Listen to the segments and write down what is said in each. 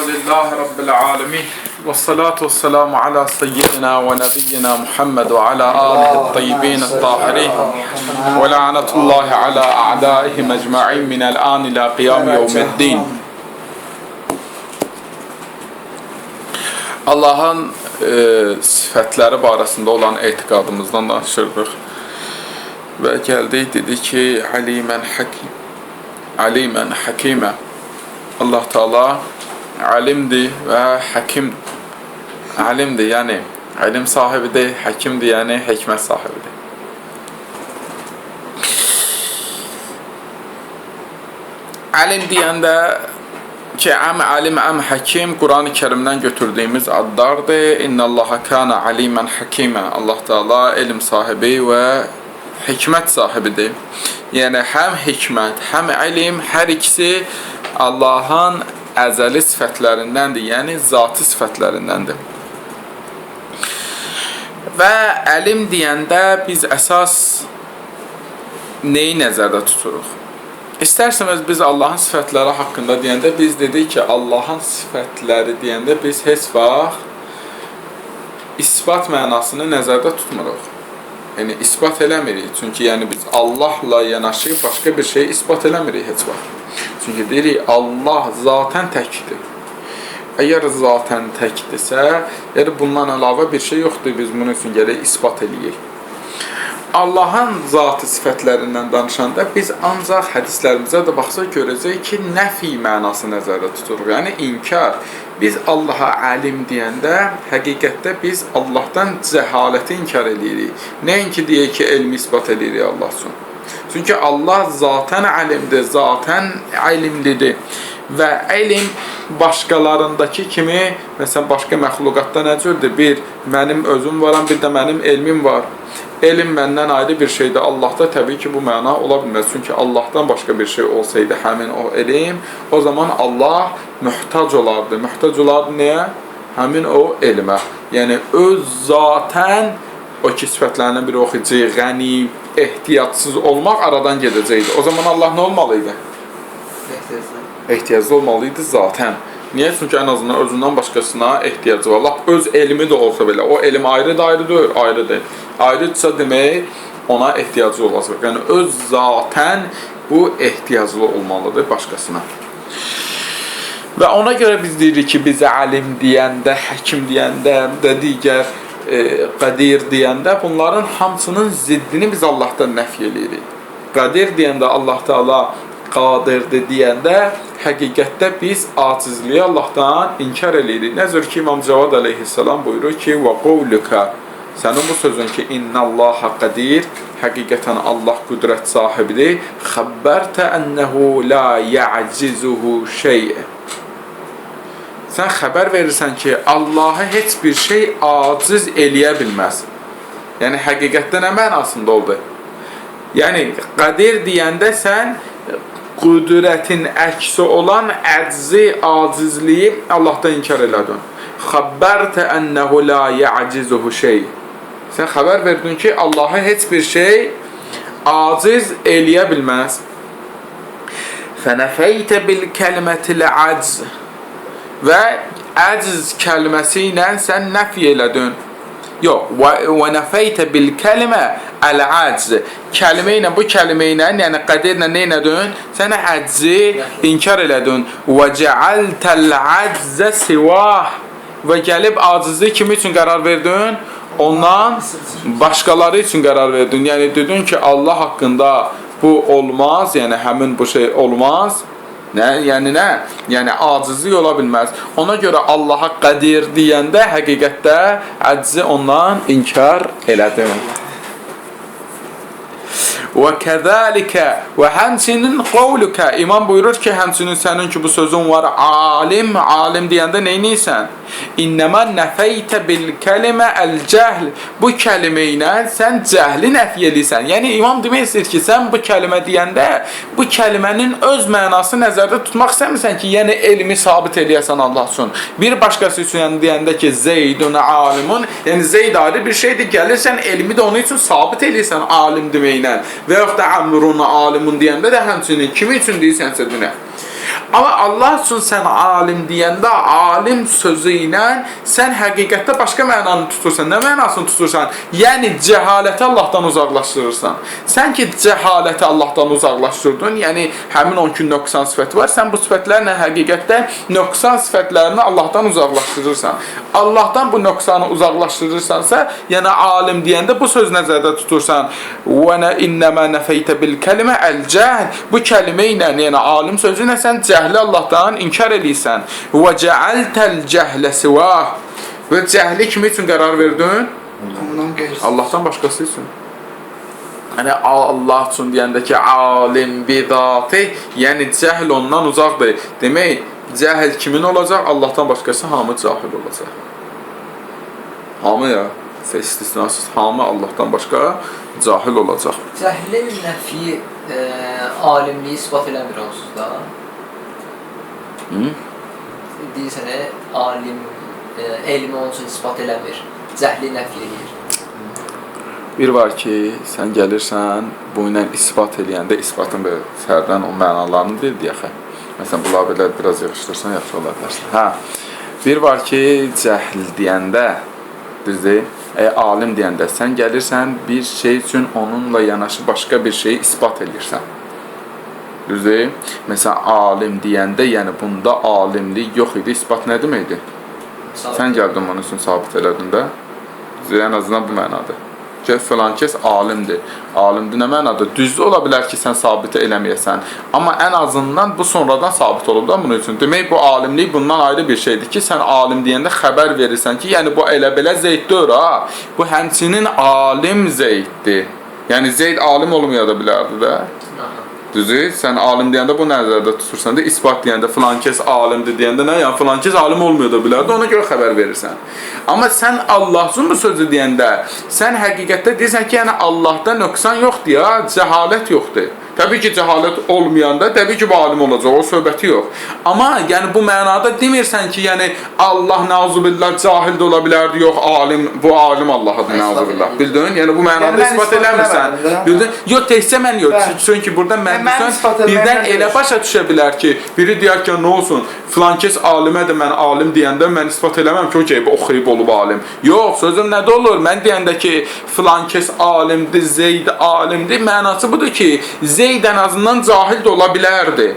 لله رب العالمين والصلاة والسلام على سيدنا ونبينا محمد وعلى آله الطيبين الطاهرين ولعنة الله على أعدائهم أجمعين من الآن إلى قيام يوم الدين. Allah'ın sifətləri barəsində olan etiqadımızdan danışırdıq və gəldik, dedi ki, alimən həkimə. Allah Teala alimdir və həkimdir. Alimdir, yəni ilim sahibidir, həkimdir, yəni hikmət sahibidir. Alim deyəndə ki, alim, həkim Quran-ı Kərimdən götürdüyümüz adlardır. İnnallaha kana alimən həkimə. Allah Teala elm sahibi və hikmət sahibidir. Yəni həm hikmət, həm ilim, hər ikisi Allahın əzəli sifətlərindəndir, yəni zati sifətlərindəndir. Və əlim deyəndə biz əsas neyi nəzərdə tuturuq? İstərsəmiz biz Allahın sifətləri haqqında deyəndə biz dedik ki, Allahın sifətləri deyəndə biz heç vaxt isbat mənasını nəzərdə tutmuruq. Yəni isbat eləmirik. Çünki yəni biz Allahla yanaşı başqa bir şey isbat eləmirik heç vaxt. Çünki deyirik Allah zatən təkdir. Əgər zatən təkdirsə, yəni bundan əlavə bir şey yoxdur. Biz bunun üçün gərək isbat eləyək. Allahın zati sifətlərindən danışanda biz ancaq hədislərimizə də baxsaq görəcək ki, nəfi mənası nəzərdə tuturuq. Yəni inkar. Biz Allaha alim deyəndə həqiqətdə biz Allahdan cəhaləti inkar edirik. Nəinki deyək ki, elmi isbat edirik Allah üçün. Çünki Allah zatən alimdir, zatən ilimlidir. Və ilim başqalarındakı kimi, məsələn, başqa məxluqatda nə cürdür? Bir, mənim özüm varam, bir də mənim elmim var. Elm məndən ayrı bir şeydir. Allahda təbii ki, bu məna ola bilməz. Çünki Allahdan başqa bir şey olsaydı həmin o elm, o zaman Allah mühtac olardı. Mühtac olardı nəyə? Həmin o elmə. Yəni, öz zatən o ki, sifətlərindən biri oxuyucu, qəni, ehtiyatsız olmaq aradan gedəcəkdir. O zaman Allah nə olmalıydı? Ehtiyaclı olmalıydı zatən. Niyə? Çünki ən azından özündən başqasına ehtiyacı var. Lap öz elmi də olsa belə. O elm ayrıdır, ayrıdır. Ayrıdırsa demək, ona ehtiyacı olacaq. Yəni, öz zatən bu ehtiyaclı olmalıdır başqasına. Və ona görə biz deyirik ki, bizə alim deyəndə, həkim deyəndə, digər qadir deyəndə bunların hamısının ziddini biz Allahdan nəfi edirik. Qadir deyəndə Allah Teala qadirdir deyəndə həqiqətdə biz acizliyi Allahdan inkar edirik. Nəzər ki, İmam Cavad əleyhissalam buyurur ki, və qovluka, sənin bu sözün ki, innallaha qadir, həqiqətən Allah qüdrət sahibidir, xəbbərtə ənəhu la ya'cizuhu şeyə. Sən xəbər verirsən ki, Allahı heç bir şey aciz eləyə bilməz. Yəni, həqiqətdə nə mənasında oldu? Yəni, qadir deyəndə sən qüdrətin əksi olan əczi, acizliyi Allahdan inkar elədin. Xəbbərtə ənəhu la ya'cizuhu şey. Sən xəbər verdin ki, Allahı heç bir şey aciz eləyə bilməz. Fənəfəytə bil kəlmətil əcz. Və əcz kəlməsi ilə sən nəfi elədin. Yox, və nəfəytə bil kəlmə əl-əcz. Kəlmə ilə, bu kəlmə ilə, yəni qadirlə nə elədin? Sənə əczi inkar elədin. Və cəaltəl-əccə sivah. Və gəlib acizli kimi üçün qərar verdin? Ondan başqaları üçün qərar verdin. Yəni dedin ki, Allah haqqında bu olmaz, yəni həmin bu şey olmaz. Nə? Yəni nə? Yəni acizlik ola bilməz. Ona görə Allaha qadir deyəndə həqiqətdə əczi ondan inkar elədin. Və kəzəlikə və həmçinin qovlükə. İmam buyurur ki, həmçinin sənin ki, bu sözün var, alim, alim deyəndə neyniysən? İnnəmə nəfəytə bil kəlimə əl-cəhl. Bu kəlimə ilə sən cəhli nəfi eləyirsən. Yəni, imam demək istəyir ki, sən bu kəlimə deyəndə, bu kəlimənin öz mənası nəzərdə tutmaq istəmirsən ki, yəni elmi sabit eləyəsən Allah üçün. Bir başqası üçün yəni, deyəndə ki, Zeydun alimun, yəni Zeyd ayrı bir şeydir, gəlirsən, elmi də onun üçün sabit eləyirsən alim deməklə. Və yox da Amrun alimun deyəndə də həmçinin kimi üçün deyirsənsə dünə. Amma Allah üçün sən alim deyəndə, alim sözü ilə sən həqiqətdə başqa mənanı tutursan. Nə mənasını tutursan? Yəni cəhaləti Allahdan uzaqlaşdırırsan. Sən ki cəhaləti Allahdan uzaqlaşdırdın, yəni həmin 12 nöqsan sifəti var. Sən bu sifətlərlə həqiqətdə nöqsan sifətlərini Allahdan uzaqlaşdırırsan. Allahdan bu nöqsanı uzaqlaşdırırsansa, yəni alim deyəndə bu söz nəzərdə tutursan. Və nə innəmə nəfəytə bil kəlimə əl-cəhl. Bu kəlimə ilə, yəni alim sözü ilə sən cəhli Allahdan inkar edirsən. Və cəaltəl cəhlə sivah. Və cəhli kimi üçün qərar verdin? Allahdan başqası üçün. Yəni Allah üçün deyəndə ki, alim bidati, yəni cəhl ondan uzaqdır. Demək, cəhl kimin olacaq? Allahdan başqası hamı cahil olacaq. Hamı ya, istisnasız hamı Allahdan başqa cahil olacaq. Cəhlin nəfi alimliyi ispat eləmir onsuz da. Deyirsən, alim elmi onun üçün ispat eləmir. Cəhli nəfi eləyir. Bir var ki, sən gəlirsən, bu ilə ispat eləyəndə, isbatın belə sərdən o mənalarını deyil deyək. Məsələn, bunları belə biraz yığışdırsan, yaxşı olar dərsən. Hə, bir var ki, cəhl deyəndə, düzdür, alim deyəndə, sən gəlirsən, bir şey üçün onunla yanaşı başqa bir şeyi ispat eləyirsən. Düzdür? Məsələn, alim deyəndə, yəni bunda alimlik yox idi, ispat nə deməkdir? Sən gəldin onun üçün sabit elədin də, ən azından bu mənadır. Ki, filan kəs alimdir. Alimdir nə mənadır? Düzdür, ola bilər ki, sən sabit eləməyəsən. Amma ən azından bu sonradan sabit olub da bunun üçün. Demək, bu alimlik bundan ayrı bir şeydir ki, sən alim deyəndə xəbər verirsən ki, yəni bu elə-belə Zeyddir, ha. Bu həmçinin alim Zeyddir. Yəni Zeyd alim olmaya da bilərdi də. Düzdür? Sən alim deyəndə bu nəzərdə tutursan da, isbat deyəndə filan kəs alimdir deyəndə nə? Yəni filan kəs alim olmuyor da bilərdi, ona görə xəbər verirsən. Amma sən Allah üçün bu sözü deyəndə, sən həqiqətdə deyirsən ki, yəni Allahda nöqsan yoxdur ya, cəhalət yoxdur. Təbii ki, cəhalət olmayanda, təbii ki, bu alim olacaq, o söhbəti yox. Amma yəni bu mənada demirsən ki, yəni Allah nəuzubillah cahil də ola bilərdi, yox, alim, bu alim Allah'adır nəuzubillah. Bildin? Yəni bu mənada ispat eləmirsən. Bildin? Yox, təkcə mən yox. Çünki burada mən birdən elə başa düşə bilər ki, biri deyər ki, nə olsun, filan kəs alimədir, mən alim deyəndə mən ispat eləməm ki, okey, oxuyub olub alim. Yox, sözüm nədə olur? Mən deyəndə ki, filan kəs alimdir, Zeyd alimdir, mənası budur ki, Zeyd ən azından cahil də ola bilərdi.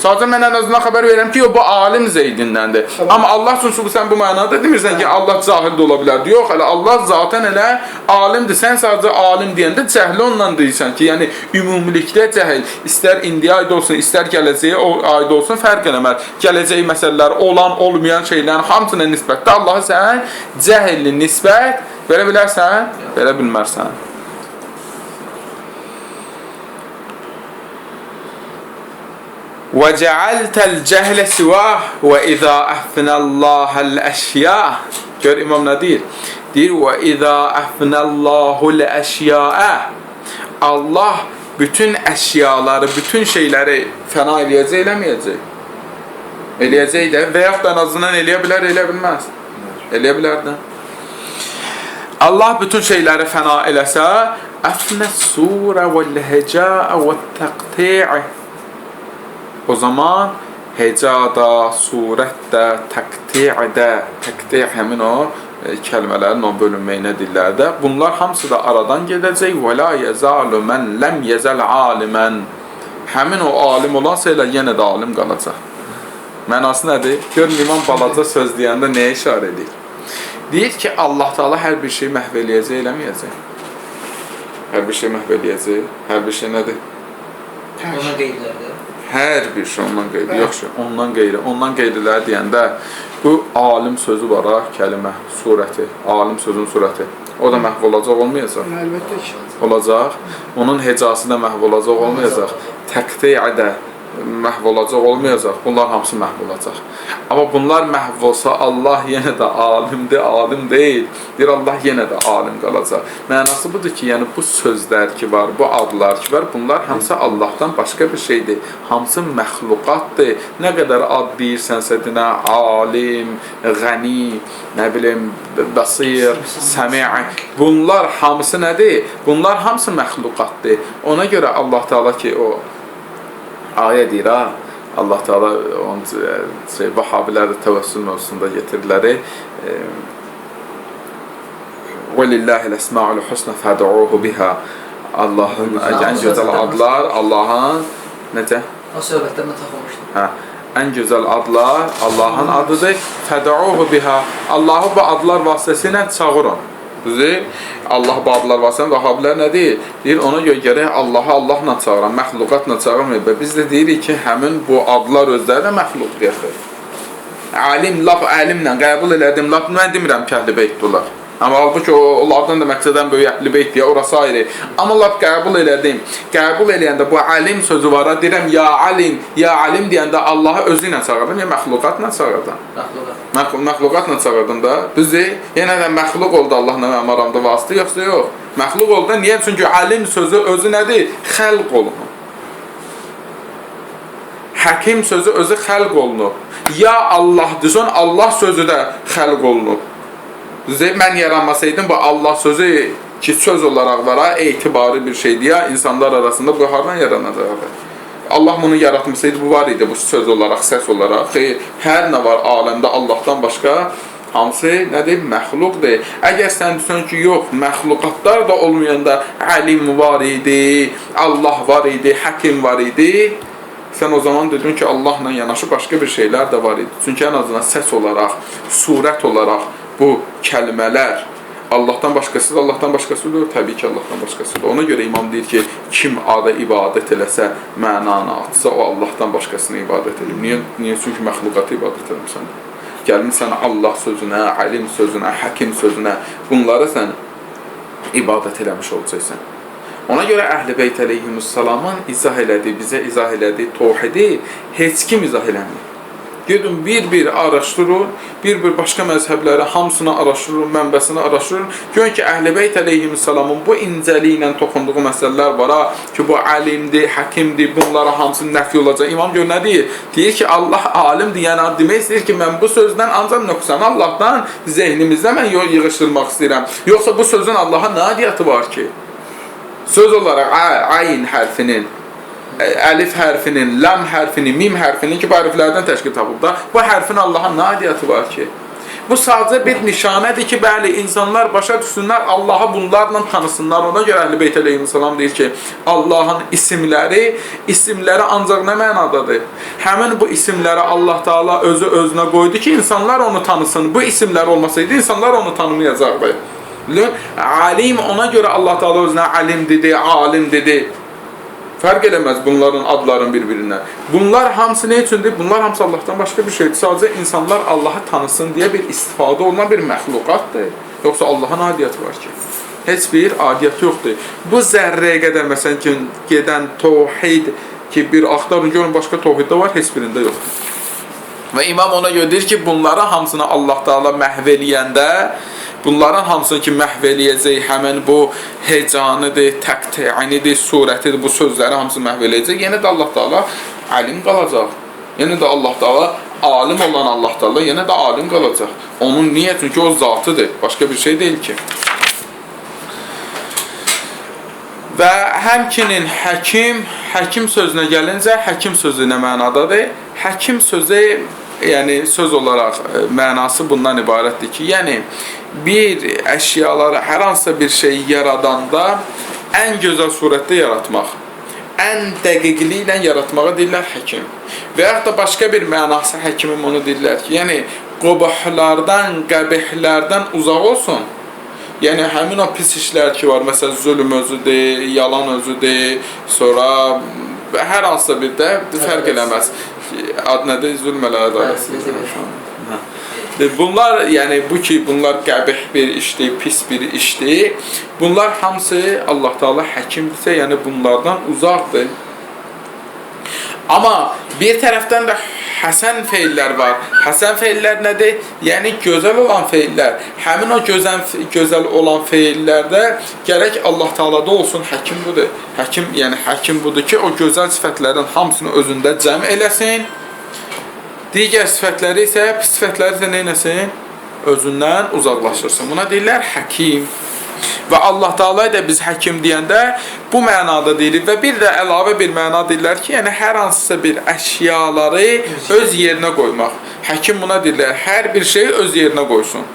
Sadəcə mən ən azından xəbər verirəm ki, bu alim Zeydindəndir. Amma Allah üçün sən bu mənada demirsən ki, Allah cahil də ola bilərdi. Yox, elə Allah zaten elə alimdir. Sən sadəcə alim deyəndə cəhli ondan deyirsən ki, yəni ümumilikdə cəhil, istər indiyə aid olsun, istər gələcəyə aid olsun, fərq eləməz. Gələcək məsələlər, olan, olmayan şeylərin hamısına nisbətdə Allaha sən cəhilli nisbət verə bilərsən, verə bilmərsən. وَجَعَلْتَ الْجَهْلَ سِوَاهُ وَإِذَا أَفْنَى اللّٰهَ الْأَشْيَاءَ. Gör İmam nə deyir? Deyir وَإِذَا أَفْنَى اللّٰهُ الْأَشْيَاءَ. Allah bütün əşyaları, bütün şeyləri fəna eləyəcək, eləməyəcək. Eləyəcək də və yaxud ən azından eləyə bilər, eləyə bilməz. Eləyə bilər də. Allah bütün şeyləri fəna eləsə أَفْنَى السُّورَ وَالْهَجَاءَ وَالتَّقْتِعِ. O zaman hecada, surətdə, təqti'də, təqti' həmin o kəlmələrin o bölünməyinə dillərdə, bunlar hamısı da aradan gedəcək. Və la yezalu mən ləm yezəl alimən. Həmin o alim olansa elə yenə də alim qalacaq. Mənası nədir? Görün, İmam balaca söz deyəndə nəyə işarə edir? Deyir ki, Allah Teala hər bir şey məhv eləyəcək, eləməyəcək. Hər bir şey məhv eləyəcək, hər bir şey nədir? Ona qeydlərdir. Hər bir şey ondan qeyri, yoxsa ondan qeyrilər deyəndə bu alim sözü var ha, kəlimə, surəti, alim sözün surəti. O da məhv olacaq, olmayacaq? Əlbəttə ki. Olacaq. Onun hecası da məhv olacaq, olmayacaq? Təqti'ə də məhv olacaq, olmayacaq? Bunlar hamısı məhv olacaq. Amma bunlar məhv olsa Allah yenə də alimdir, alim deyil. Deyir Allah yenə də alim qalacaq. Mənası budur ki, yəni bu sözlər ki var, bu adlar ki var, bunlar hamısı Allahdan başqa bir şeydir. Hamısı məxluqatdır. Nə qədər ad deyirsənsə dinə, alim, ғəni, nə bilim, basir, səmi'. Bunlar hamısı nədir? Bunlar hamısı məxluqatdır. Ona görə Allah Teala ki o ayə deyir ha, Allah Teala onun Vahhabilər də təvəssül mövzusunda getirirlər. وَلِلَّهِ الْأَسْمَاءُ الْحُسْنَى فَادْعُوهُ بِهَا Allahın ən gözəl adlar, Allahın necə? O söhbətdən mən taxılmışdım. Hə, ən gözəl adlar Allahın adıdır. Fəd'uhu biha. Allahı bu adlar vasitəsilə çağırın. Düzdür? Allah bu adlar vasitəsilə Vahhabilər nə deyir? Deyir, ona görə gərək Allahı Allahla çağıran, məxluqatla çağırmır. Və biz də deyirik ki, həmin bu adlar özləri də məxluqiyyətdir. Alim, lap əlimlə qəbul elədim, lap mən demirəm ki, Əhl-i Beytdirlər. Amma halbuki onlardan da məqsədən böyük Əhl-i Beyt deyə, orası ayrı. Amma lap qəbul elədim. Qəbul eləyəndə bu alim sözü var, deyirəm, ya alim deyəndə Allahı özü ilə çağırdım, ya məxluqatla çağırdım. Məxluqatla çağırdım da. Düzdür? Yenə də məxluq oldu Allahla mənim aramda vasitə, yoxsa yox. Məxluq oldu, niyə? Çünki alim sözü özü nədir? Xəlq olunur. Həkim sözü özü xəlq olunur. Ya Allah desən, Allah sözü də xəlq olunur. Mən yaranmasaydım, bu Allah sözü ki, söz olaraq vara, etibarı bir şeydir ya, insanlar arasında bu hardan yaranacaqdır? Allah bunu yaratmasaydı, bu var idi, bu söz olaraq, səs olaraq. Hər nə var aləmdə Allahdan başqa, hamısı nədir? Məxluqdur. Əgər sən desən ki, yox, məxluqatlar da olmayanda alim var idi, Allah var idi, həkim var idi, sən o zaman dedin ki, Allahla yanaşı başqa bir şeylər də var idi. Çünki ən azından səs olaraq, surət olaraq, bu kəlmələr Allahdan başqasıdır, Allahdan başqasıdır, təbii ki, Allahdan başqasıdır. Ona görə imam deyir ki, kim ada ibadət eləsə, mənanı atsa, o Allahdan başqasına ibadət edir. Niyə? Çünki məxluqatı ibadət edirsən. Gəlmirsən Allah sözünə, alim sözünə, həkim sözünə, bunları sən ibadət eləmiş olacaqsan. Ona görə Əhl-i Beyt əleyhimussalamın izah elədiyi, bizə izah elədiyi təvhidi heç kim izah eləmir. Gedin bir-bir araşdırın, bir-bir başqa məzhəbləri hamısını araşdırın, mənbəsini araşdırın. Görün ki, Əhl-i Beyt əleyhimussalamın bu incəliyi ilə toxunduğu məsələlər var ki, bu alimdir, həkimdir, bunlara hamısı nəfi olacaq. İmam gör nə deyir? Deyir ki, Allah alimdir, yəni demək istəyir ki, mən bu sözdən ancaq nöqsan Allahdan zehnimizdə mən yığışdırmaq istəyirəm. Yoxsa bu sözün Allaha nə adiyyatı var ki? Söz olaraq ayn hərfinin, əlif hərfinin, lam hərfinin, mim hərfinin ki, bu hərflərdən təşkil tapıb da, bu hərfin Allah'a nə adiyyatı var ki? Bu sadəcə bir nişanədir ki, bəli, insanlar başa düşsünlər, Allah'ı bunlarla tanısınlar. Ona görə Əhl-i Beyt əleyhissalam deyir ki, Allah'ın isimləri ancaq nə mənadadır? Həmin bu isimləri Allah Teala özü özünə qoydu ki, insanlar onu tanısın. Bu isimlər olmasaydı, insanlar onu tanımayacaqdı. Alim, ona görə Allah Teala özünə alim dedi, alim dedi. Fərq eləməz bunların adların bir-birindən. Bunlar hamısı nə üçündür? Bunlar hamısı Allahdan başqa bir şeydir. Sadəcə insanlar Allahı tanısın deyə bir istifadə olunan bir məxluqatdır. Yoxsa Allahın adiyyatı var ki? Heç bir adiyyatı yoxdur. Bu zərrəyə qədər məsələn ki, gedən təvhid ki, bir axtarın, görün başqa təvhiddə var, heç birində yoxdur. Və imam ona görə deyir ki, bunların hamısını Allah Teala məhv eləyəndə, bunların hamısını ki, məhv eləyəcək, həmən bu hecanıdır, təqtiyanidir, surətidir, bu sözləri hamısı məhv eləyəcək. Yenə də Allah Teala alim qalacaq. Yenə də Allah Teala alim olan Allah Teala yenə də alim qalacaq. Onun niyə? Çünki o zatıdır, başqa bir şey deyil ki. Və həmçinin həkim sözünə gəlincə, həkim sözü nə mənadadır? Həkim sözü, yəni söz olaraq mənası bundan ibarətdir ki, yəni bir əşyaları, hər hansısa bir şey yaradanda ən gözəl surətdə yaratmaq, ən dəqiqliklə yaratmağa deyirlər həkim. Və yaxud da başqa bir mənası həkimin onu deyirlər ki, yəni qobahlardan, qəbihlərdən uzaq olsun. Yəni həmin o pis işlər ki var, məsələn zülm özüdür, yalan özüdür, sonra hər hansısa bir də fərq eləməz. Ad nədir? Zülm elə ədaləsidir. Bunlar, yəni bu ki, bunlar qəbih bir işdir, pis bir işdir. Bunlar hamısı Allah Teala həkimdirsə, yəni bunlardan uzaqdır. Amma bir tərəfdən də həsən feillər var. Həsən feillər nədir? Yəni gözəl olan feillər. Həmin o gözəl olan feillərdə gərək Allah Teala'da olsun, həkim budur. Həkim budur ki, o gözəl sifətlərin hamısını özündə cəm eləsin. Digər sifətləri isə, pis sifətləri isə nə eləsin? Özündən uzaqlaşırsın. Buna deyirlər həkim. Və Allah Taala da biz həkim deyəndə bu mənada deyilir və bir də əlavə bir məna deyirlər ki, yəni hər hansısa bir əşyaları öz yerinə qoymaq. Həkim buna deyirlər, hər bir şeyi öz yerinə qoysun.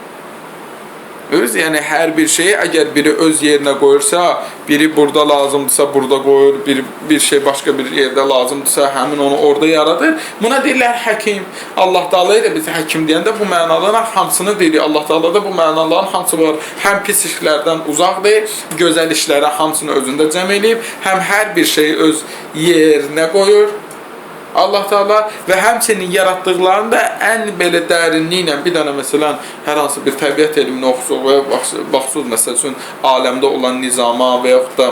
Yəni hər bir şeyi əgər biri öz yerinə qoyursa, biri burada lazımdırsa burada qoyur, bir şey başqa bir yerdə lazımdırsa həmin onu orada yaradır. Buna deyirlər həkim. Allah Taala da biz həkim deyəndə bu mənaların hamısını deyirik. Allah Taala da bu mənaların hamısı var. Həm pis işlərdən uzaqdır, gözəl işlərə hamısını özündə cəm eləyib, həm hər bir şeyi öz yerinə qoyur. Allah Taala və həmçinin yaratdıqlarını da ən belə dərinliklə bir dənə məsələn hər hansı bir təbiət elmini oxusuq və baxsız məsəl üçün aləmdə olan nizama və yaxud da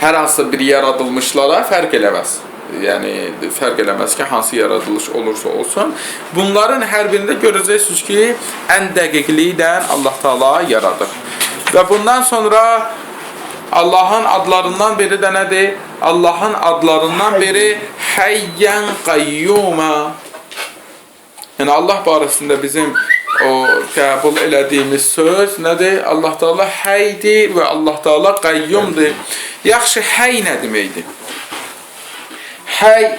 hər hansı bir yaradılmışlara fərq eləməz. Yəni fərq eləməz ki, hansı yaradılış olursa olsun. Bunların hər birində görəcəksiniz ki, ən dəqiqliklə Allah Taala yaradır. Və bundan sonra Allahın adlarından biri də nədir? Allahın adlarından biri Həyyən Qayyuma. Yəni Allah barəsində bizim o qəbul elədiyimiz söz nədir? Allah Taala Həydir və Allah Taala Qayyumdur. Yaxşı, Həy nə deməkdir? Həy,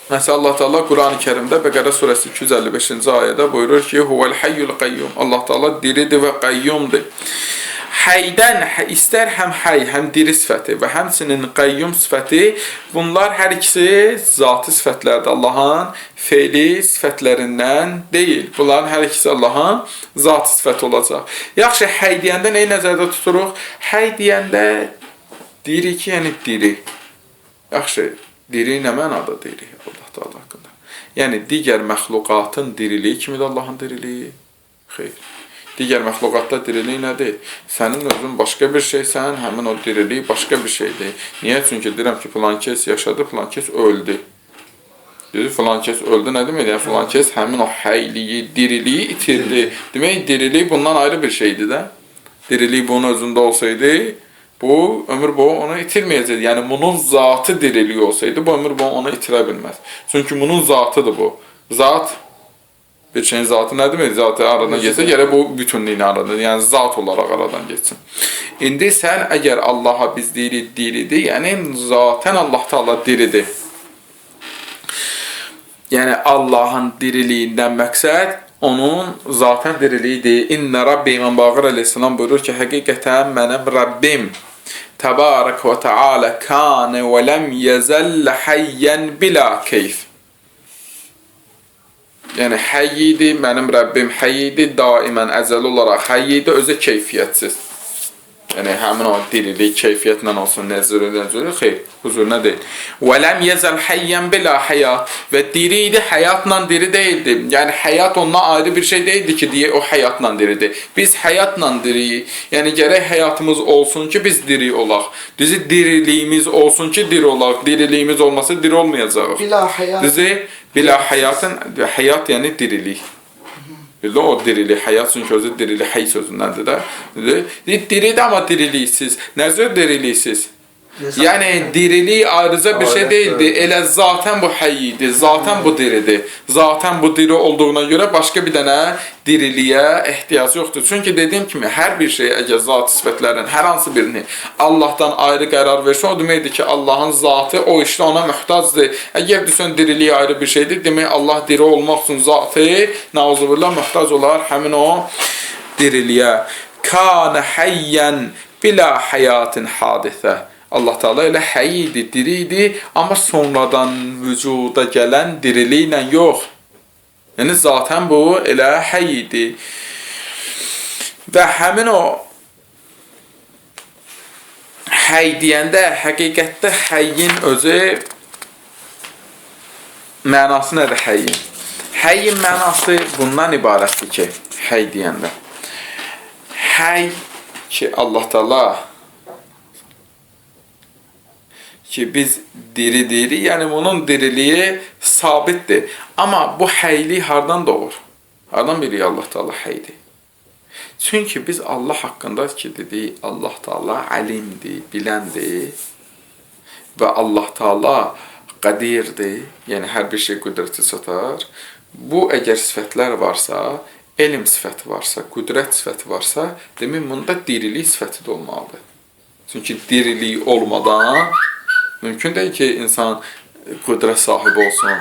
məsələn Allah Taala Qurani-Kərimdə Bəqərə surəsi 255-ci ayədə buyurur ki, Huvəl Hayyul Qayyum. Allah Taala diridir və qayyumdur. Həydən istər həm həy, həm diri sifəti və həmçinin qayyum sifəti, bunlar hər ikisi zati sifətlərdir. Allahın feili sifətlərindən deyil. Bunların hər ikisi Allahın zati sifəti olacaq. Yaxşı, həy deyəndə nəyi nəzərdə tuturuq? Həy deyəndə diri ki, yəni diri. Yaxşı, diri nə mənada deyirik Allah Taala haqqında? Yəni digər məxluqatın diriliyi kimidir Allahın diriliyi? Xeyr. Digər məxluqatda dirilik nədir? Sənin özün başqa bir şeysən, həmin o dirilik başqa bir şeydir. Niyə? Çünki deyirəm ki, filan kəs yaşadı, filan kəs öldü. Deyir, filan kəs öldü, nə demək? Yəni, filan kəs həmin o həyliyi, diriliyi itirdi. Demək, dirilik bundan ayrı bir şeydir də. Dirilik bunun özündə olsaydı, bu ömür boyu onu itirməyəcəkdir. Yəni, bunun zatı diriliyi olsaydı, bu ömür boyu onu itirə bilməz. Çünki bunun zatıdır bu. Zat, bir şeyin zatı nə demək? Zatı aradan geçsə, gərək bu bütünlüyünü aradan, yəni zat olaraq aradan geçsin. İndi sən əgər Allaha biz deyirik diridir, yəni zatən Allah Taala diridir. Yəni Allahın diriliyindən məqsəd onun zatən diriliyidir. İnnə Rabbi İmam Baqir əleyhissalam buyurur ki, həqiqətən mənim Rabbim Təbarək və Teala kânə və ləm yəzəllə həyyən bila keyf. Yəni həy idi, mənim Rəbbim həy idi, daimən əzəli olaraq həy idi, özü keyfiyyətsiz. Yəni həmin o dirilik keyfiyyətlə olsun, nəzərə, xeyr, huzuruna deyil. Və ləm yəzəl həyyən bila həyat və diri idi, həyatla diri deyildi. Yəni həyat ondan ayrı bir şey deyildi ki, deyə o həyatla diridir. Biz həyatla diriyik. Yəni gərək həyatımız olsun ki, biz diri olaq. Düzü diriliyimiz olsun ki, diri olaq. Diriliyimiz olmasa diri olmayacaq. Bila həyat. Düzü bila həyatın, həyat yəni dirilik. Bildi, o dirilik, həyat çünki özü dirilik, həy sözündəndir də. Diridir, amma diriliksiz. Nəzər diriliksiz? Yəni dirilik ayrıca bir şey deyildi. Elə zatən bu həy idi, zatən bu diridir. Zatən bu diri olduğuna görə başqa bir dənə diriliyə ehtiyac yoxdur. Çünki dediyim kimi, hər bir şey əgər zat sifətlərin hər hansı birini Allahdan ayrı qərar versə, o deməkdir ki, Allahın zatı o işdə ona mühtacdır. Əgər desən diriliyi ayrı bir şeydir, demək Allah diri olmaq üçün zatı, nauzubillah, mühtac olar həmin o diriliyə. Kânə həyyən bila həyatın hadisə. Allah Taala elə həy idi, diri idi, amma sonradan vücuda gələn diriliklə yox. Yəni zatən bu elə həy idi. Və həmin o həy deyəndə həqiqətdə həyyin özü mənası nədir həyyin? Həyyin mənası bundan ibarətdir ki, həy deyəndə. Həy ki Allah Taala ki biz diri deyirik, yəni bunun diriliyi sabitdir. Amma bu həylik hardan doğur? Hardan bilir Allah Taala həydir? Çünki biz Allah haqqında ki dedik, Allah Taala alimdir, biləndir və Allah Taala qadirdir, yəni hər bir şey qüdrəti çatar. Bu əgər sifətlər varsa, elm sifəti varsa, qüdrət sifəti varsa, demək bunda dirilik sifəti də olmalıdır. Çünki dirilik olmadan mümkün deyil ki, insan qüdrət sahibi olsun.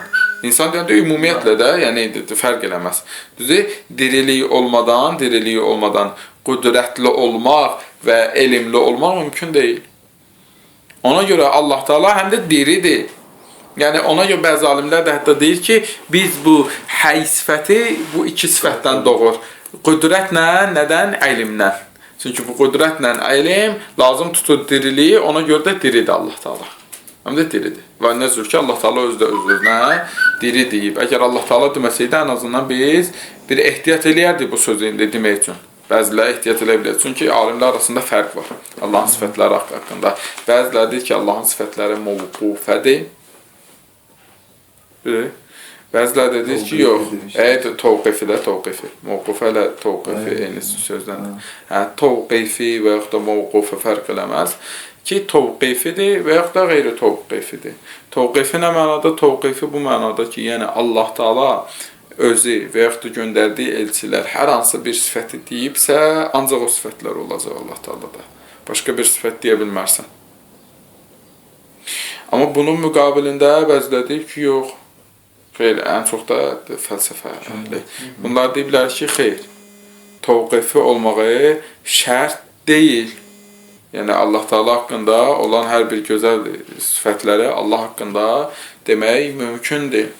İnsan deyəndə ümumiyyətlə də, yəni fərq eləməz. Düzdür? Dirilik olmadan qüdrətli olmaq və elmli olmaq mümkün deyil. Ona görə Allah Taala həm də diridir. Yəni ona görə bəzi alimlər də hətta deyir ki, biz bu həy sifəti bu iki sifətdən doğur. Qüdrətlə, nədən? Elmlə. Çünki bu qüdrətlə elm lazım tutur diriliyi, ona görə də diridir Allah Taala. Həm də diridir. Və nəzür ki, Allah Taala öz-özünə diri deyib. Əgər Allah Taala deməsəydi, ən azından biz bir ehtiyat eləyərdik bu sözü indi demək üçün. Bəziləri ehtiyat eləyə bilər. Çünki alimlər arasında fərq var Allahın sifətləri haqqında. Bəziləri deyir ki, Allahın sifətləri mövqufədir. Bəziləri də deyir ki, yox. Təvqifi də təvqifi. Mövqufə ilə təvqifi eyni sözlərdir. Təvqifi və yaxud da mövqufu fərq eləməz ki, təvqifidir və yaxud da qeyri təvqifidir. Təvqifi nə mənada? Təvqifi bu mənada ki, yəni Allah Taala özü və yaxud da göndərdiyi elçilər hər hansı bir sifəti deyibsə, ancaq o sifətlər olacaq Allah Taalada. Başqa bir sifət deyə bilmərsən. Amma bunun müqabilində bəziləri deyir ki, yox. Xeyr, ən çox da fəlsəfə əhli. Bunlar deyiblər ki, xeyr. Təvqifi olmağı şərt deyil. Yəni Allah Taala haqqında olan hər bir gözəl sifətləri Allah haqqında demək mümkündür.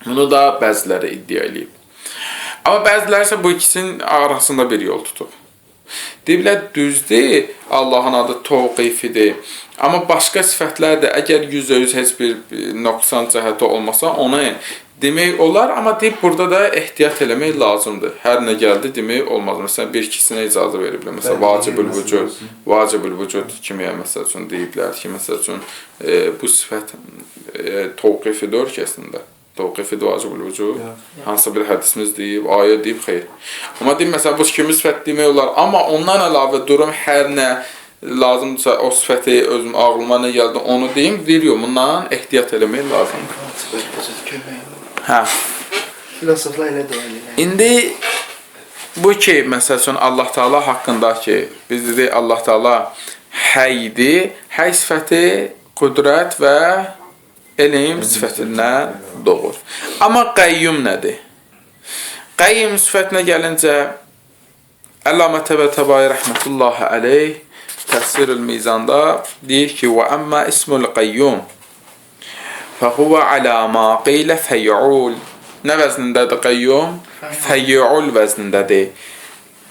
Bunu da bəziləri iddia edib. Amma bəziləri isə bu ikisinin arasında bir yol tutub. Deyiblər, düzdür, Allahın adı təvqifidir. Amma başqa sifətlər də əgər %100 heç bir nöqsan cəhəti olmasa, onu demək olar. Amma deyib, burada da ehtiyat eləmək lazımdır. Hər nə gəldi demək olmaz. Məsələn, bir ikisinə icazə veriblər. Məsələn, vacibül vücud kimi məsəl üçün deyiblər ki, məsəl üçün bu sifət təvqifidir ki, əslində. Təvqifi vacibül vücud. Hansısa bir hədisimiz deyib, ayə deyib, xeyr. Amma deyib, məsələn, bu kimi sifət demək olar. Amma ondan əlavə durum hər nə lazımdırsa, o sifəti özüm ağlıma nə gəldi, onu deyim, deyir, yox, bundan ehtiyat eləmək lazımdır. Hə. Filosoflar elə deyil. İndi bu ki, məsəl üçün, Allah Taala haqqında ki, biz dedik, Allah Taala həydir, həy sifəti qüdrət və elm sifətindən doğur. Amma qəyyum nədir? Qəyyum sifətinə gəlincə, Əllamə Təbətabai rəhmətullahi aleyh Təfsirül Mizanda deyir ki, və əmmə ismul qəyyum fəhuvə alə mə qilə fəy'ul. Nə vəznindədir qəyyum? Fəy'ul vəznindədir.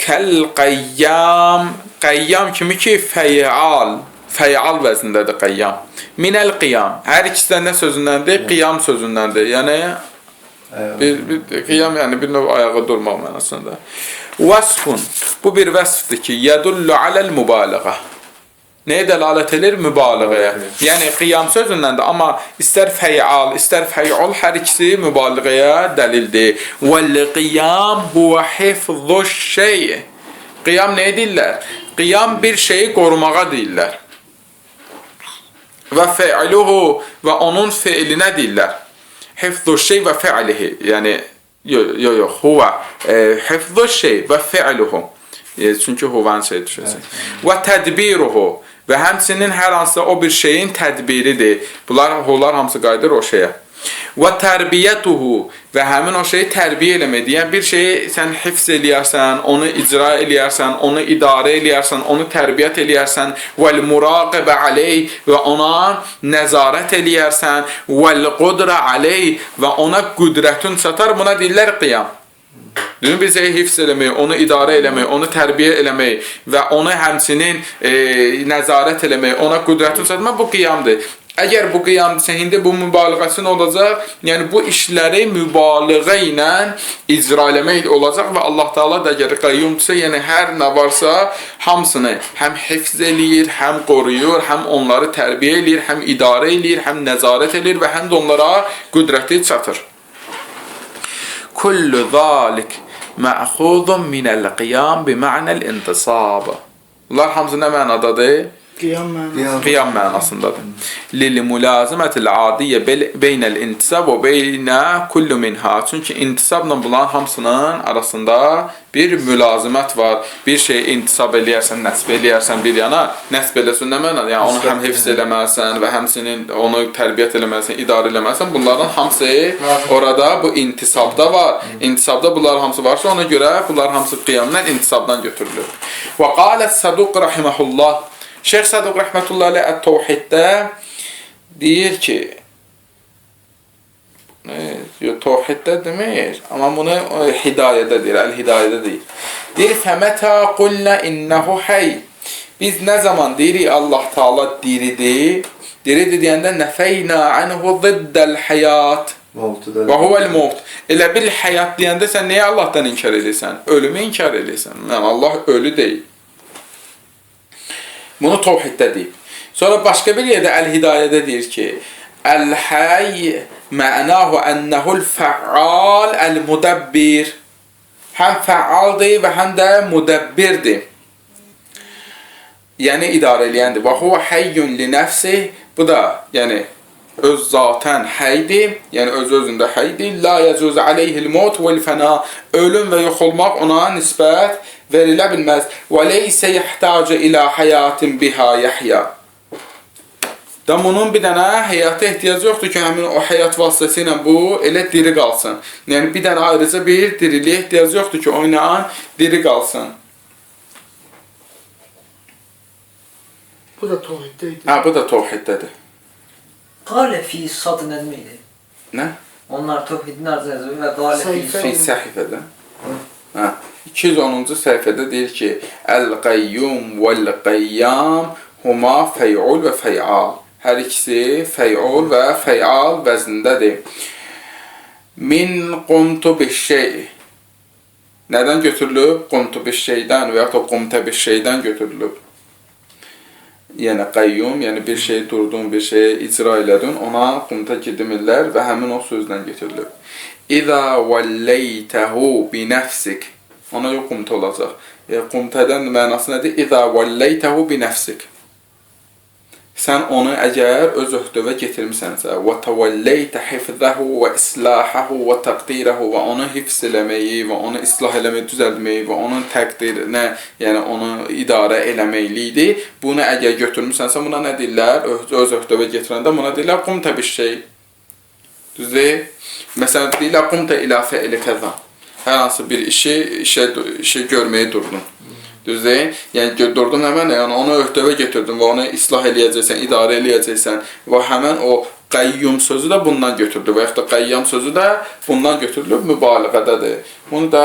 Kəl qəyyam, qəyyam kimi ki, fəy'al. Fəyal vəznindədir qəyyam. Minəl qiyam. Hər ikisindən nə sözündəndir? Qiyam sözündəndir. Yəni, qiyam yəni bir növ ayağa durmaq mənasında. Vəsfun. Bu bir vəsfdir ki, yədullu aləl mübaliğə. Nəyə dəlalət edir? Mübaliğəyə. Yəni, qiyam sözündəndir. Amma istər fəyal, istər fəyul, hər ikisi mübaliğəyə dəlildir. Vəl-qiyam huvə hifzuş şey. Qiyam nə edirlər? Qiyam bir şeyi qorumağa deyirlər. Və fə'iluhu və onun fe'ilinə deyirlər. Hifzuş şey və fə'lihi. Yəni, yox, huvə. Hifzuş şey və fə'iluhu. Çünki huvən şey düşəcək. Və tədbiruhu. Və həmçinin hər hansısa o bir şeyin tədbiridir. Bunlar hamısı qayıdır o şeyə. Və tərbiyyətuhu və həmin o şeyi tərbiyə eləmək. Yəni bir şeyi sən hifz eləyərsən, onu icra eləyərsən, onu idarə eləyərsən, onu tərbiyyət eləyərsən. Vəl-muraqibə aleyh və ona nəzarət eləyərsən. Vəl-qudrə aleyh və ona qüdrətün çatar. Buna deyirlər qiyam. Düzün bir şeyi hifz eləmək, onu idarə eləmək, onu tərbiyə eləmək və onu həmçinin nəzarət eləmək, ona qüdrətün çatmaq bu qiyamdır. Əgər bu qiyamdırsa, indi bu mübaliğəsi nə olacaq? Yəni, bu işləri mübaliğə ilə icra eləmək olacaq və Allah Taala da əgər qayyumdursa, yəni hər nə varsa, hamısını həm hifz eləyir, həm qoruyur, həm onları tərbiyə eləyir, həm idarə eləyir, həm nəzarət eləyir və həm də onlara qüdrəti çatır. Kullu zalik məxudun minəl qiyam bi mə'nəl intisab. Bunlar hamısı nə mənadadır? Qiyam mənası. Qiyam mənasındadır. Lil mülazimətil adiyyə beynəl intisab və beynə kullu minha. Çünki intisabla bunların hamısının arasında bir mülazimət var. Bir şey intisab eləyərsən, nəsb eləyərsən bir yana, nəsb eləsən nə mənadır? Yəni onu həm hifz eləməlisən və həmçinin onu tərbiyyət eləməlisən, idarə eləməlisən. Bunların hamısı orada bu intisabda var. İntisabda bunlar hamısı varsa ona görə bunlar hamısı qiyamdan, intisabdan götürülür. Və qalət Saduq rahimehullah. Şeyx Saduq rəhmətullah aləh Ət-Təvhiddə deyir ki, Təvhiddə demir, amma bunu Hidayədə deyir, Əl-Hidayədə deyir. Deyir, fəmətə qulnə innəhu həy. Biz nə zaman deyirik Allah Taala diridir, diridir deyəndə nəfəynə anhu ziddəl həyat və huvəl mevt. Elə bil həyat deyəndə sən nəyə Allahdan inkar edirsən? Ölümü inkar edirsən. Yəni Allah ölü deyil. Bunu Təvhiddə deyib. Sonra başqa bir yerdə Əl-Hidayədə deyir ki, Əl-Həy mənahu ənəhul fəal əl-müdəbbir. Həm fəaldır və həm də müdəbbirdir. Yəni idarə eləyəndir. Və huvə həyyun li nəfsi. Bu da, yəni öz zatən həydir, yəni öz-özündə həydir. La yəcuz aleyhil mut vel-fəna. Ölüm və yox olmaq ona nisbət verilə bilməz. Və leysə yəhtacu ilə həyatin biha yəhya. Da bunun bir dənə həyata ehtiyac yoxdur ki, həmin o həyat vasitəsilə bu elə diri qalsın. Yəni bir dənə ayrıca bir diriliyə ehtiyac yoxdur ki, o ilə diri qalsın. Bu da Təvhiddəydi. Ha, bu da Təvhiddədir. Qalə fi sad nə deməkdir? Nə? Onlar Təvhidin arasında yazılır və qalə Fi səhifədə. Ha, 210-cu səhifədə deyir ki, Əl-Qayyum vəl-Qayyam huma fəyul və fəyal. Hər ikisi fəyul və fəyal vəznindədir. Min qumtu biş-şey. Nədən götürülüb? Qumtu biş-şeydən və ya da qumtə biş-şeydən götürülüb. Yəni qayyum, yəni bir şey durdun, bir şey icra elədin, ona qumta ki demirlər və həmin o sözdən götürülüb. İza valleytehu bi nəfsik. Ona yox qumta olacaq. Qumtədən mənası nədir? İza valleytehu bi nəfsik. Sən onu əgər öz öhdəvə getirmisənsə, və təvəlleytə hifzəhu və islahahu və təqdirəhu və onu hifz eləməyi və onu islah eləməyi, düzəltməyi və onun təqdirinə, yəni onu idarə eləməklidir. Bunu əgər götürmüsənsə, buna nə deyirlər? Öz öhdəvə getirəndə buna deyirlər, qumtə bir şey. Düzdür? Məsələn, deyirlər, qumtə ilə fəili kəza. Hər hansı bir işi görməyi durdun. Düzdür? Yəni durdun həmən, yəni onu öhdəvə götürdün və onu islah eləyəcəksən, idarə eləyəcəksən və həmən o qayyum sözü də bundan götürdü və yaxud da qayyam sözü də bundan götürülüb mübaliğədədir. Bunu da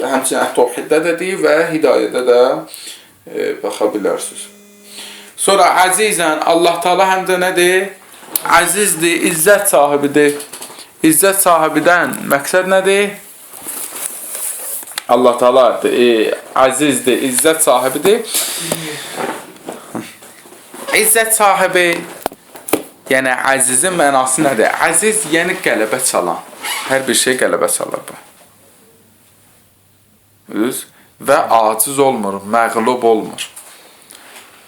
həmçinin Təvhiddə də deyir və Hidayədə də baxa bilərsiniz. Sonra əzizən, Allah Taala həm də nədir? Əzizdir, izzət sahibidir. İzzət sahibidən məqsəd nədir? Allah Taala əzizdir, izzət sahibidir. İzzət sahibi, yəni əzizin mənası nədir? Əziz, yəni qələbə çalan. Hər bir şey qələbə çalır bu. Və aciz olmur, məğlub olmur.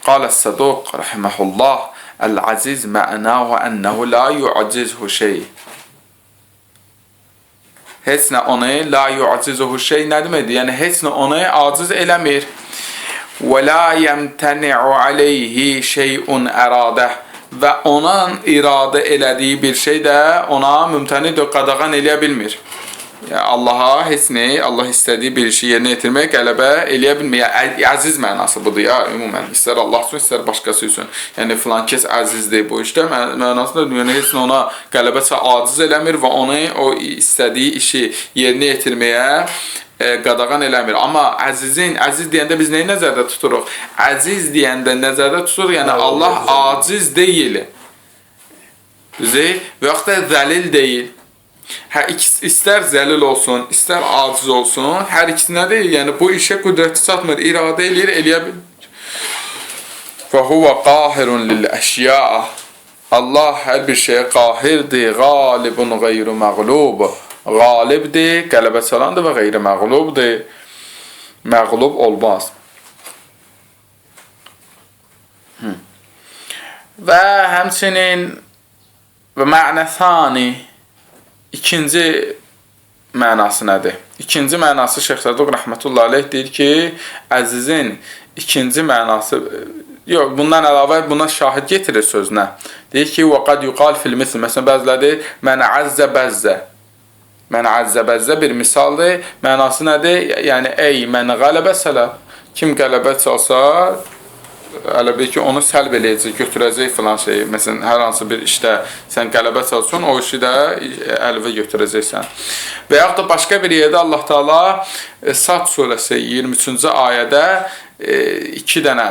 Qalə Saduq rahimehullah, Əl-Aziz mə'nahu ənəhu la yu'cizhu şey. Heç nə onu la yu'cizuhu şey nə deməkdir? Yəni heç nə onu aciz eləmir. Və la yemtani'u alayhi şey'un ərada. Və onun iradə elədiyi bir şey də ona mümtənidir, qadağan eləyə bilmir. Yəni Allaha heç nə, Allah istədiyi bir işi yerinə yetirmək qələbə eləyə bilmir. Yəni əziz mənası budur ya, ümumən. İstər Allah üçün, istər başqası üçün. Yəni filan kəs əzizdir bu işdə. Mənasında yəni heç nə ona qələbə aciz eləmir və onu o istədiyi işi yerinə yetirməyə qadağan eləmir. Amma əziz deyəndə biz nəyi nəzərdə tuturuq? Əziz deyəndə nəzərdə tuturuq, yəni Allah aciz deyil. Düzdür? Və yaxud da zəlil deyil. İstər zəlil olsun, istər aciz olsun, hər ikisi nədir? Yəni bu işə qüdrəti çatmır, iradə eləyir, eləyə bilmir. Və huvə qahirun lil-əşya. Allah hər bir şeyə qahirdir, qalibun qeyru məğlub. Qalibdir, qələbə çalandır və qeyri məğlubdur. Məğlub olmaz. Və həmçinin və mənəsani ikinci mənası nədir? İkinci mənası Şeyx Saduq rəhmətullahi aleyh deyir ki, əzizin ikinci mənası, yox, bundan əlavə buna şahid getirir sözünə. Deyir ki, وَقَدْ يُقَالْ فِي الْمِثْلِ Məsələn, bəziləri mənə əzzə bəzzə. Mənə əzzə bəzzə bir misaldır. Mənası nədir? Yəni, ey mənə qələbə sələ. Kim qələbə çalsa, hələ bir ki, onu səlb eləyəcək, götürəcək filan şeyi. Məsələn, hər hansı bir işdə sən qələbə çalsan, o işi də əlvə götürəcəksən. Və yaxud da başqa bir yerdə Allah Taala Sad surəsi 23-cü ayədə iki dənə,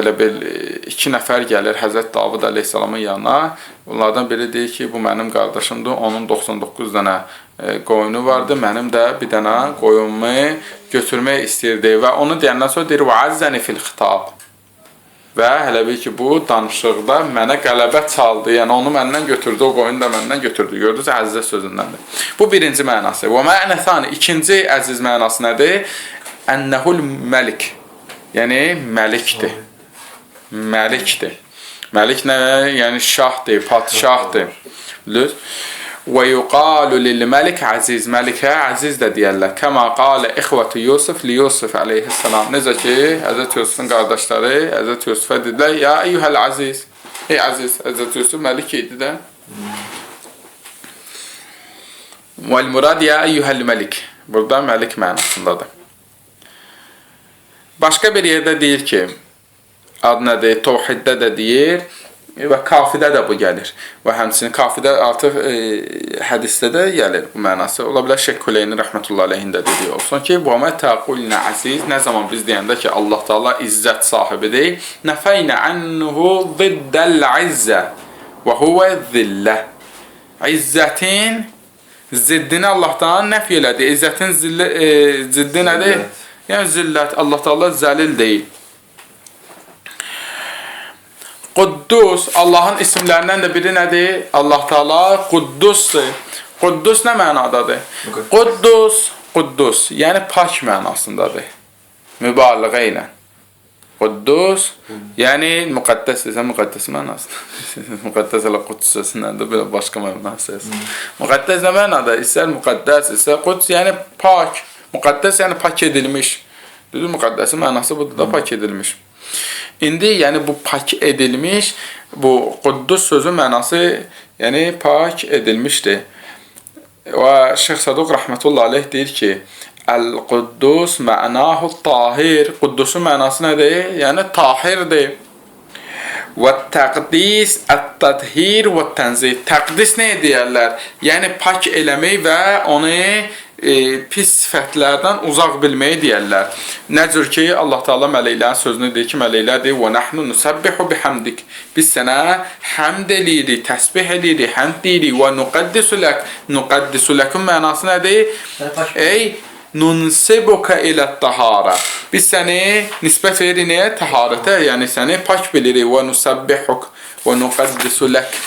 elə bil iki nəfər gəlir Həzrət Davud əleyhissalamın yanına. Bunlardan biri deyir ki, bu mənim qardaşımdır, onun 99 dənə qoyunu vardı, mənim də bir dənə qoyunumu götürmək istəyirdi. Və onu deyəndən sonra deyir, وَعَزَّنِ فِي الْخِطَابِ Və hələ bil ki, bu danışıqda mənə qələbə çaldı, yəni onu məndən götürdü, o qoyunu da məndən götürdü. Gördünüz, əzizə sözündəndir. Bu birinci mənası. Və mənəsani, ikinci əziz mənası nədir? Ənəhul məlik, yəni məlikdir. Məlikdir. Məlik nə? Yəni şahdır, padişahdır. Bilirsiniz? Və yuqalu lil-məlik əziz. Məlikə əziz də deyərlər. Kəma qalə ixvətu Yusuf li Yusuf əleyhissalam. Necə ki, Həzrət Yusufun qardaşları Həzrət Yusufə dedilər, ya eyyuhəl əziz. Ey əziz, Həzrət Yusuf məlik idi də. Vəl-murad ya eyyuhəl məlik. Burada məlik mənasındadır. Başqa bir yerdə deyir ki, adı nədir? Tovhiddə də deyir. Və kafidə də bu gəlir. Və həmçinin kafidə artıq hədisdə də gəlir bu mənası. Ola bilər Şeyx Küleyni rəhmətullahi aleyhin də dediyi olsun ki, və mə təqulnə əziz, nə zaman biz deyəndə ki, Allah Taala izzət sahibidir, nəfəynə anhu ziddəl izzə və huvə zillə. İzzətin ziddini Allahdan nəf elədi. İzzətin ziddi nədir? Yəni zillət. Allah Taala zəlil deyil. Quddus, Allahın isimlərindən də biri nədir? Allah Taala Quddusdur. Quddus nə mənadadır? Quddus, yəni pak mənasındadır. Mübaliğə ilə. Quddus, yəni müqəddəsdir. Sən müqəddəs mənasında. Müqəddəs elə Qudsəsindəndir, belə başqa mənası. Müqəddəs nə mənada? İstər müqəddəs, istər Quds, yəni pak. Müqəddəs, yəni pak edilmiş. Düzdür, müqəddəsin mənası budur da, pak edilmiş. İndi, yəni bu pak edilmiş, bu Quddus sözün mənası, yəni pak edilmişdir. Və Şeyx Saduq rəhmətullahi aleyh deyir ki, Əl-Quddus mənahu tahir. Quddusun mənası nədir? Yəni tahirdir. Və təqdis, ət-tədhir və tənzih. Təqdis nə deyərlər? Yəni pak eləmək və onu pis sifətlərdən uzaq bilməyi deyərlər. Necür ki, Allah Taala mələklərin sözünü deyir ki, mələklər deyir, və nəhnu nusəbbihu bihamdik. Biz sənə həmd eləyirik, təsbih eləyirik, həmd deyirik və nuqaddisu lək. Nuqaddisu ləkun mənası nədir? Ey, nunsibuka ilə-tahara. Biz səni nisbət veririk nəyə? Təharətə, yəni səni pak bilirik və nusabbihuk və nuqaddisu lək.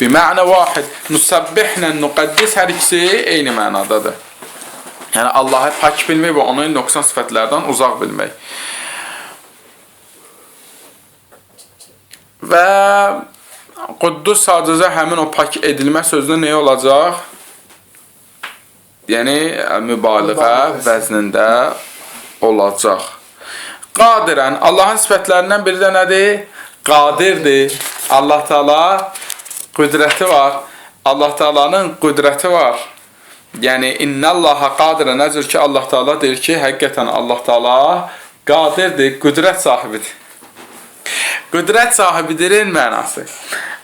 Bimə'nə vahid. Nusabbihlə nuqaddis hər ikisi eyni mənadadır. Yəni Allahı pak bilmək və onun nöqsan sifətlərdən uzaq bilmək. Və Quddus sadəcə həmin o pak edilmə sözünə nə olacaq? Yəni mübaliğə vəznində olacaq. Qadirən, Allahın sifətlərindən biri də nədir? Qadirdir. Allah Taala qüdrəti var. Allah Taalanın qüdrəti var. Yəni innallaha qadirə, necə ki Allah Taala deyir ki, həqiqətən Allah Taala qadirdir, qüdrət sahibidir. Qüdrət sahibidirin mənası.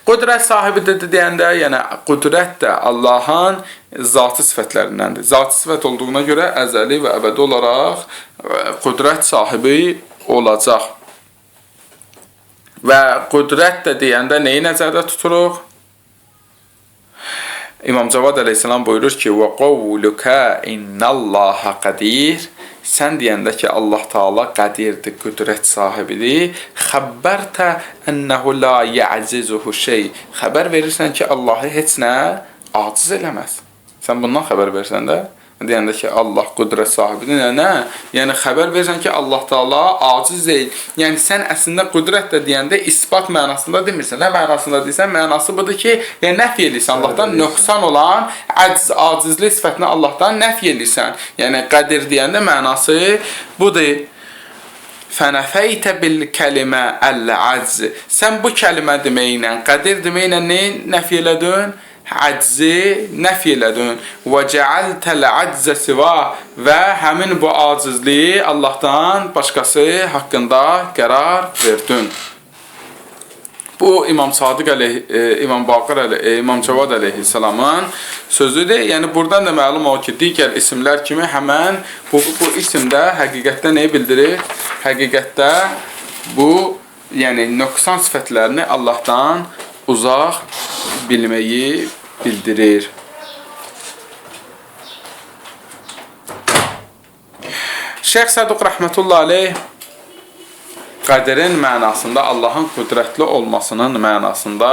Qüdrət sahibidir deyəndə, yəni qüdrət də Allahın zatı sifətlərindəndir. Zatı sifət olduğuna görə əzəli və əbədi olaraq qüdrət sahibi olacaq. Və qüdrət də deyəndə neyi nəzərdə tuturuq? İmam Cavad əleyhissalam buyurur ki, və qavlukə innallaha qadir. Sən deyəndə ki, Allah Taala qadirdir, qüdrət sahibidir. Xəbbərtə ənəhu la ya'cizuhu şey. Xəbər verirsən ki, Allahı heç nə aciz eləməz. Sən bundan xəbər versən də, deyəndə ki, Allah qüdrət sahibidir. Nə? Yəni xəbər verirsən ki, Allah Taala aciz deyil. Yəni sən əslində qüdrət də deyəndə isbat mənasında demirsən. Nə mənasında deyirsən? Mənası budur ki, yəni nəfi edirsən Allahdan nöqsan olan acizlik sifətini Allahdan nəfi edirsən. Yəni qədir deyəndə mənası budur. Fənəfəytə bil kəlimə əl-əcz. Sən bu kəlimə deməklə, qədir deməklə nə nəfi elədin? Əczi nəfi elədin. Və cəaltəl əczə siva. Və həmin bu acizliyi Allahdan başqası haqqında qərar verdin. Bu İmam Sadiq İmam Baqir İmam Cavad əleyhissalamın sözüdür. Yəni buradan da məlum olur ki, digər isimlər kimi həmən bu isimdə həqiqətdə nəyi bildirir? Həqiqətdə bu, yəni nöqsan sifətlərini Allahdan uzaq bilməyi bildirir. Şeyx Səduq rəhmətullah aleyh qədərin mənasında, Allahın qüdrətli olmasının mənasında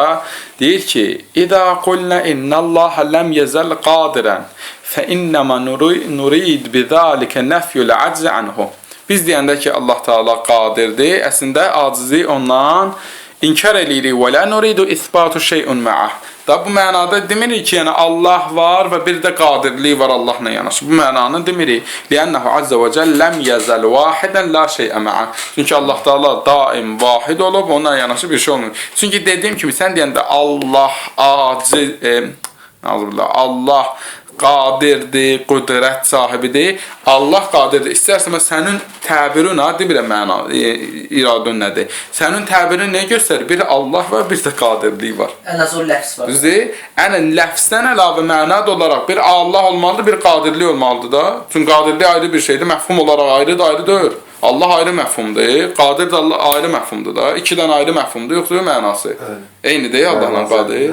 deyir ki, İdə qulnə innəllaha ləm yəzəl qadirən fə innəmə nurid bizəlikə nəfyül əczi anhu. Biz deyəndə ki, Allah Taala qadirdir, əslində acizi ondan inkar eləyirik. Və lə nuridu isbatu şey'un ma'ah. Da bu mənada demirik ki, yəni Allah var və bir də qadirliyi var Allahla yanaşı. Bu mənanı demirik. Li'annahu azza və cəl ləm yəzəl vahidən la şey'ə ma'ah. Çünki Allah Taala daim vahid olub, onunla yanaşı bir şey olmuyor. Çünki dediyim kimi sən deyəndə Allah aciz, Allah qadirdir, qüdrət sahibidir. Allah qadirdir. İstərsən sənin təbirin demirəm məna, iradın nədir? Sənin təbirin nə göstərir? Bir Allah var, bir də qadirlik var. Ən az o ləfz var. Düzdür? Yəni ləfzdən əlavə mənad olaraq bir Allah olmalıdır, bir qadirlik olmalıdır da. Çünki qadirlik ayrı bir şeydir, məfhum olaraq ayrı deyil. Allah ayrı məfhumdur, qadir də Allah ayrı məfhumdur da. İkidən ayrı məfhumdur, yoxsa mənası? Eyni deyil Allahla qadir.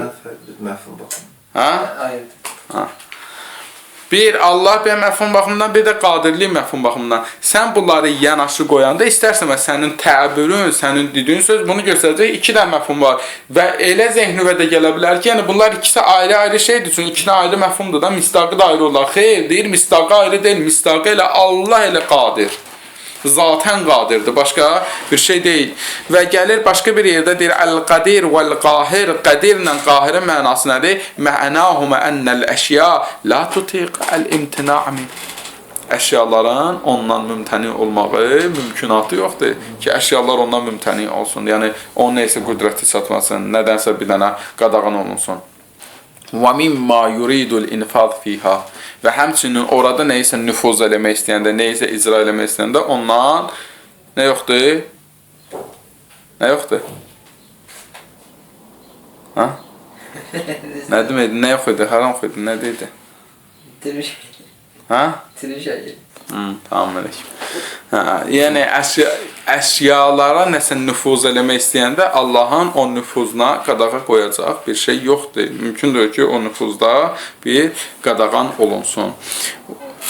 Məfhum baxın. Hə? Ayrıdır. Hə. Bir Allah bir məfhum baxımından, bir də qadirlik məfhum baxımından. Sən bunları yanaşı qoyanda, istərsən sənin təbirin, sənin dediyin söz bunu göstərəcək. İki də məfhum var. Və elə zehnüvə də gələ bilər ki, yəni bunlar ikisi ayrı-ayrı şeydir. Çünki iki də ayrı məfhumdur da, mistaqı da ayrı olar. Xeyr, deyir, mistaqı ayrı deyil. Mistaqı elə Allah elə qadir. Zatən qadirdir, başqa bir şey deyil. Və gəlir başqa bir yerdə deyir, Əl-Qadir vəl-Qahir, qadirlə qahirin mənası nədir? Mə'nəhumə ennəl əşya la tutiq əl-imtina'mi. Əşyaların ondan mümtəni olmağı mümkünatı yoxdur ki, əşyalar ondan mümtəni olsun. Yəni, onun neysə qüdrəti çatmasın, nədənsə bir dənə qadağan olunsun. Və mimma yuridul infaz fiha. Və həmçinin orada nəyisə nüfuz eləmək istəyəndə, nəyisə icra eləmək istəyəndə ondan nə yoxdur? Nə yoxdur? Ha? Nə deməkdir? Nə yox idi? Haram yox idi? Nə deyildi? Tiriş. Ha? Tiriş ayı. Tamam eləkim. Yəni əşyalara nəsə nüfuz eləmək istəyəndə Allahın o nüfuzuna qadağa qoyacaq bir şey yoxdur. Mümkündür ki, o nüfuzda bir qadağan olunsun.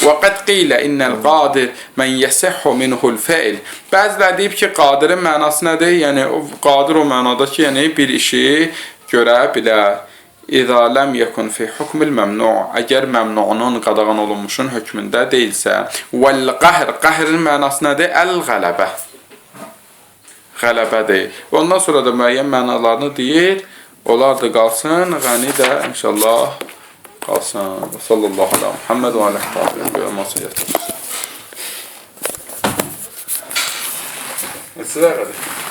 وَقَدْ قِيلَ اِنَّ الْقَادِرِ مَنْ يَسِحُ مِنْهُ الْفَئِلِ. Bəziləri deyib ki, qadirin mənası nədir? Yəni, qadir o mənada ki, yəni bir işi görə bilər. İzə ləm yəkun fi hukmil məmnu'. Əgər məmnu'nun qadağan olunmuşun hökmündə deyilsə. Vəl-qahr. Qahrin mənası nədir? Əl-qələbə. Qələbədir. Ondan sonra da müəyyən mənalarını deyir. Onlar da qalsın. Qəni də inşallah qalsın. Sallallahu aleyhi ve Muhammed və aleyhi və aleyhi. Sizə qədər.